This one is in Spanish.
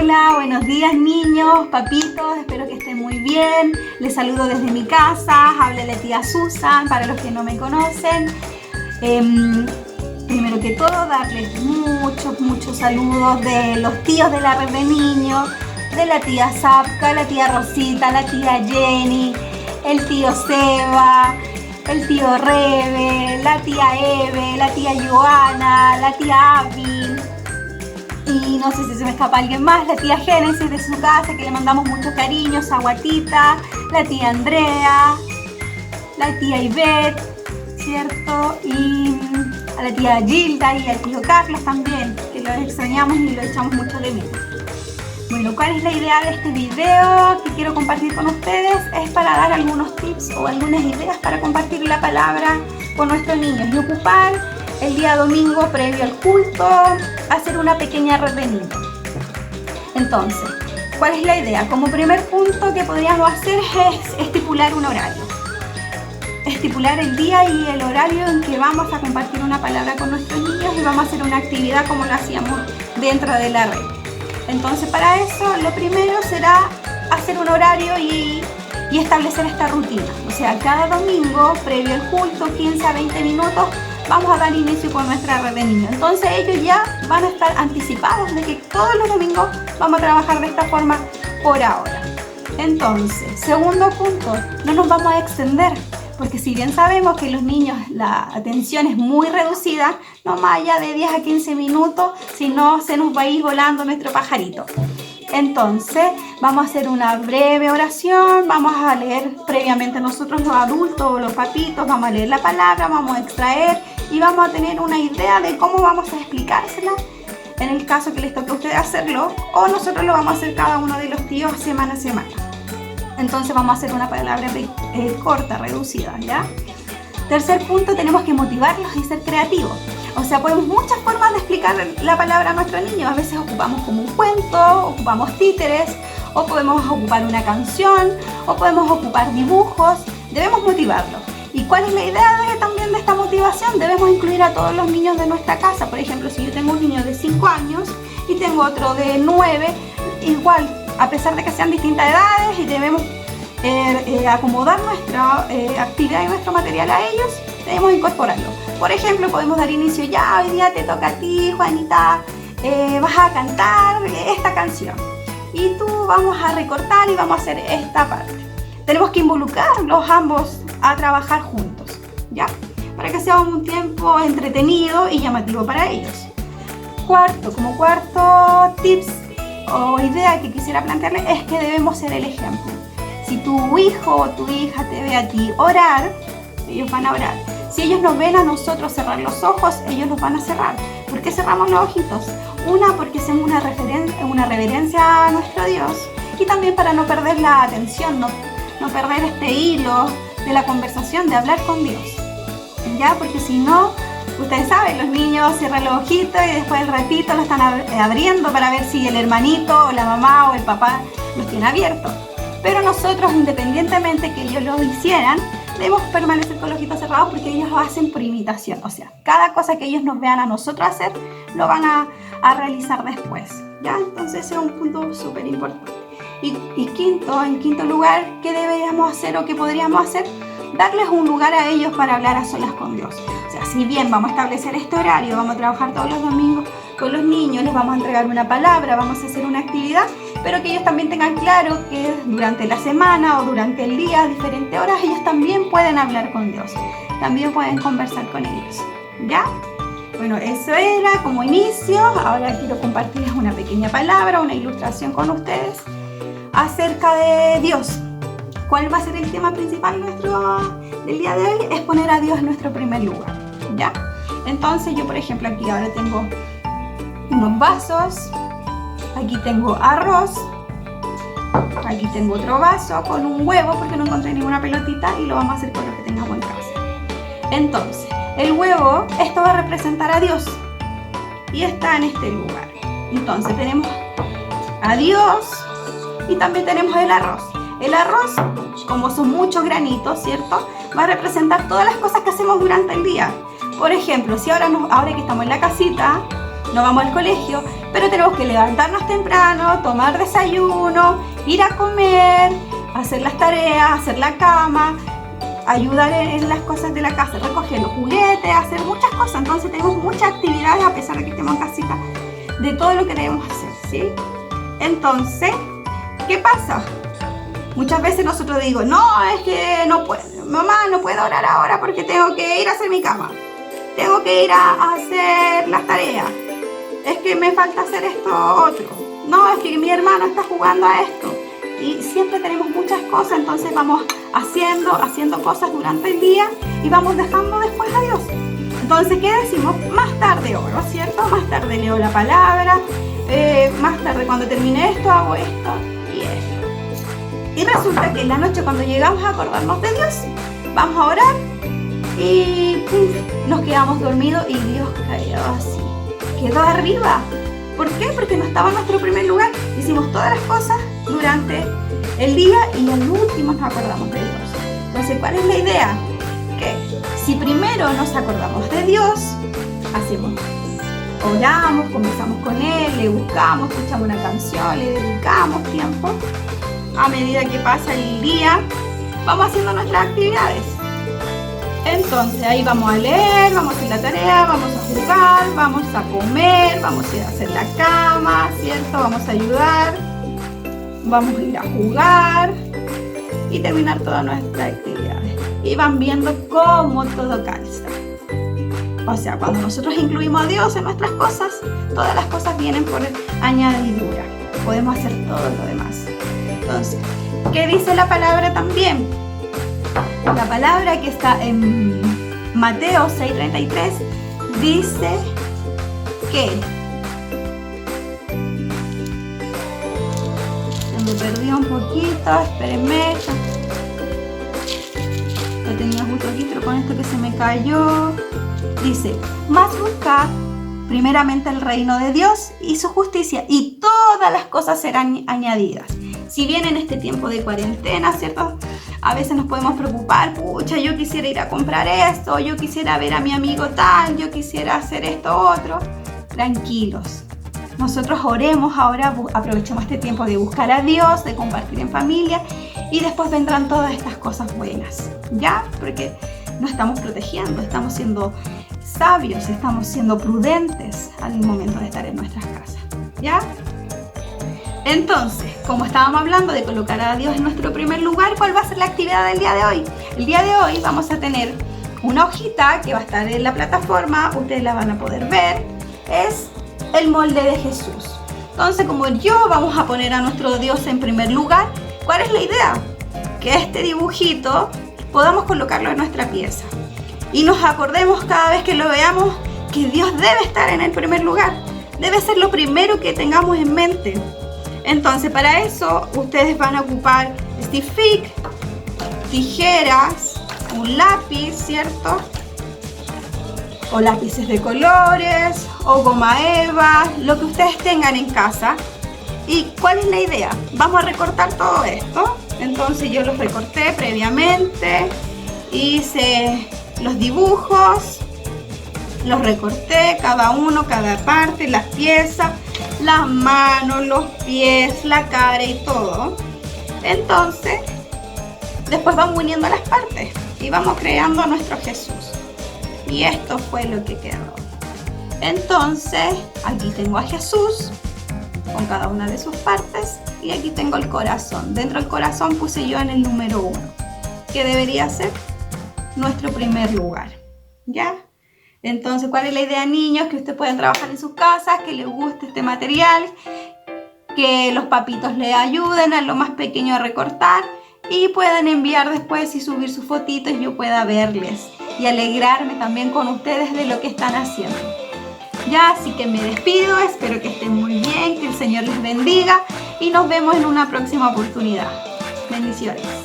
Hola, buenos días niños, papitos, espero que estén muy bien. Les saludo desde mi casa, habla la tía Susan, para los que no me conocen. Primero que todo, darles muchos saludos de los tíos de la red de niños, de la tía Zapka, la tía Rosita, la tía Jenny, el tío Seba, el tío Rebe, la tía Eve, la tía Joana, la tía Abby. Y no sé si se me escapa alguien más, la tía Génesis de su casa, que le mandamos muchos cariños, a Guatita, la tía Andrea, la tía Ivette, ¿cierto? Y a la tía Gilda y al tío Carlos también, que los extrañamos y los echamos mucho de menos. Bueno, ¿cuál es la idea de este video que quiero compartir con ustedes? Es para dar algunos tips o algunas ideas para compartir la palabra con nuestros niños y ocupar el día domingo previo al culto, hacer una pequeña red de niños. Entonces, ¿cuál es la idea? Como primer punto que podríamos hacer es estipular un horario. Estipular el día y el horario en que vamos a compartir una palabra con nuestros niños y vamos a hacer una actividad como lo hacíamos dentro de la red. Entonces, para eso, lo primero será hacer un horario y establecer esta rutina. O sea, cada domingo, previo al culto, 15 a 20 minutos, vamos a dar inicio con nuestra red de niños. Entonces ellos ya van a estar anticipados de que todos los domingos vamos a trabajar de esta forma por ahora. Entonces, segundo punto, no nos vamos a extender, porque si bien sabemos que los niños la atención es muy reducida, no más allá de 10 a 15 minutos, si no se nos va a ir volando nuestro pajarito. Entonces, vamos a hacer una breve oración, vamos a leer previamente nosotros los adultos o los papitos, vamos a leer la palabra, vamos a extraer y vamos a tener una idea de cómo vamos a explicársela en el caso que les toque a ustedes hacerlo, o nosotros lo vamos a hacer cada uno de los tíos semana a semana. Entonces vamos a hacer una palabra corta, reducida, ¿ya? Tercer punto, tenemos que motivarlos y ser creativos. O sea, podemos muchas formas de explicar la palabra a nuestros niños. A veces ocupamos como un cuento, ocupamos títeres, o podemos ocupar una canción, o podemos ocupar dibujos. Debemos motivarlos. ¿Y cuál es la idea también de esta motivación? Debemos incluir a todos los niños de nuestra casa. Por ejemplo, si yo tengo un niño de 5 años y tengo otro de 9, igual, a pesar de que sean distintas edades y debemos acomodar nuestra actividad y nuestro material a ellos, debemos incorporarlo. Por ejemplo, podemos dar inicio ya, hoy día te toca a ti, Juanita, vas a cantar esta canción y tú vamos a recortar y vamos a hacer esta parte. Tenemos que involucrarlos ambos a trabajar juntos, ¿ya? Para que sea un tiempo entretenido y llamativo para ellos. Como cuarto tips o idea que quisiera plantearles es que debemos ser el ejemplo. Si tu hijo o tu hija te ve a ti orar, ellos van a orar. Si ellos nos ven a nosotros cerrar los ojos, ellos los van a cerrar. ¿Por qué cerramos los ojitos? Una, porque hacemos una reverencia a nuestro Dios, y también para no perder la atención, no perder este hilo de la conversación, de hablar con Dios, ¿ya? Porque si no, ustedes saben, los niños cierran los ojitos y después el ratito lo están abriendo para ver si el hermanito o la mamá o el papá los tiene abiertos. Pero nosotros, independientemente que ellos lo hicieran, debemos permanecer con los ojitos cerrados porque ellos lo hacen por imitación. O sea, cada cosa que ellos nos vean a nosotros hacer, lo van a realizar después, ¿ya? Entonces ese es un punto súper importante. Y en quinto lugar, ¿qué deberíamos hacer o qué podríamos hacer? Darles un lugar a ellos para hablar a solas con Dios. O sea, si bien vamos a establecer este horario, vamos a trabajar todos los domingos con los niños, les vamos a entregar una palabra, vamos a hacer una actividad, pero que ellos también tengan claro que durante la semana o durante el día, a diferentes horas, ellos también pueden hablar con Dios, también pueden conversar con ellos, ¿ya? Bueno, eso era como inicio. Ahora quiero compartirles una pequeña palabra, una ilustración con ustedes acerca de Dios. ¿Cuál va a ser el tema principal del día de hoy? Es poner a Dios en nuestro primer lugar, ¿ya? Entonces yo, por ejemplo, aquí ahora tengo unos vasos, aquí tengo arroz, aquí tengo otro vaso con un huevo porque no encontré ninguna pelotita y lo vamos a hacer con lo que tengamos en casa. Entonces, el huevo, esto va a representar a Dios y está en este lugar. Entonces tenemos a Dios y también tenemos el arroz. El arroz, como son muchos granitos, ¿cierto? Va a representar todas las cosas que hacemos durante el día. Por ejemplo, si ahora que estamos en la casita, no vamos al colegio, pero tenemos que levantarnos temprano, tomar desayuno, ir a comer, hacer las tareas, hacer la cama, ayudar en las cosas de la casa, recoger los juguetes, hacer muchas cosas. Entonces tenemos muchas actividades a pesar de que estemos en casita, de todo lo que debemos hacer, ¿sí? Entonces, ¿qué pasa? Muchas veces nosotros digo, no, es que no puedo, mamá, no puedo orar ahora porque tengo que ir a hacer mi cama, tengo que ir a hacer las tareas, es que me falta hacer esto otro, no, es que mi hermano está jugando a esto. Y siempre tenemos muchas cosas, entonces vamos haciendo cosas durante el día y vamos dejando después a Dios. Entonces, ¿qué decimos? Más tarde oro, ¿cierto? Más tarde leo la palabra, más tarde cuando termine esto hago esto y esto. Y resulta que en la noche cuando llegamos a acordarnos de Dios, vamos a orar y nos quedamos dormidos y Dios cayó así, quedó arriba. ¿Por qué? Porque no estaba en nuestro primer lugar. Hicimos todas las cosas durante el día y al último nos acordamos de Dios. Entonces, ¿cuál es la idea? Que si primero nos acordamos de Dios, oramos, conversamos con Él, le buscamos, escuchamos una canción, le dedicamos tiempo. A medida que pasa el día, vamos haciendo nuestras actividades. Entonces ahí vamos a leer, vamos a hacer la tarea, vamos a jugar, vamos a comer, vamos a ir a hacer la cama, ¿cierto? Vamos a ayudar, vamos a ir a jugar y terminar todas nuestras actividades. Y van viendo cómo todo calza. O sea, cuando nosotros incluimos a Dios en nuestras cosas, todas las cosas vienen por añadidura. Podemos hacer todo lo demás. Entonces, ¿qué dice la palabra también? La palabra que está en Mateo 6:33 dice que se me perdió un poquito, espérenme, lo tenía justo aquí, pero con esto que se me cayó, dice, mas buscad primeramente el reino de Dios y su justicia y todas las cosas serán añadidas. Si bien en este tiempo de cuarentena, ¿cierto? A veces nos podemos preocupar, pucha, yo quisiera ir a comprar esto, yo quisiera ver a mi amigo tal, yo quisiera hacer esto otro. Tranquilos. Nosotros oremos ahora, aprovechemos este tiempo de buscar a Dios, de compartir en familia y después vendrán todas estas cosas buenas, ¿ya? Porque nos estamos protegiendo, estamos siendo sabios, estamos siendo prudentes al momento de estar en nuestras casas, ¿ya? Entonces, como estábamos hablando de colocar a Dios en nuestro primer lugar, ¿cuál va a ser la actividad del día de hoy? El día de hoy vamos a tener una hojita que va a estar en la plataforma, ustedes la van a poder ver, es el molde de Jesús. Entonces, como yo vamos a poner a nuestro Dios en primer lugar, ¿cuál es la idea? Que este dibujito podamos colocarlo en nuestra pieza y nos acordemos cada vez que lo veamos que Dios debe estar en el primer lugar, debe ser lo primero que tengamos en mente. Entonces, para eso, ustedes van a ocupar stick, tijeras, un lápiz, ¿cierto? O lápices de colores, o goma eva, lo que ustedes tengan en casa. ¿Y cuál es la idea? Vamos a recortar todo esto. Entonces, yo los recorté previamente, hice los dibujos, los recorté, cada uno, cada parte, las piezas, las manos, los pies, la cara y todo. Entonces, después vamos uniendo las partes y vamos creando a nuestro Jesús. Y esto fue lo que quedó. Entonces, aquí tengo a Jesús con cada una de sus partes y aquí tengo el corazón. Dentro del corazón puse yo en el número 1, que debería ser nuestro primer lugar, ¿ya? Entonces, ¿cuál es la idea, niños? Que ustedes puedan trabajar en sus casas, que les guste este material, que los papitos les ayuden a lo más pequeño a recortar y puedan enviar después y subir sus fotitos y yo pueda verles y alegrarme también con ustedes de lo que están haciendo. Ya, así que me despido, espero que estén muy bien, que el Señor les bendiga y nos vemos en una próxima oportunidad. Bendiciones.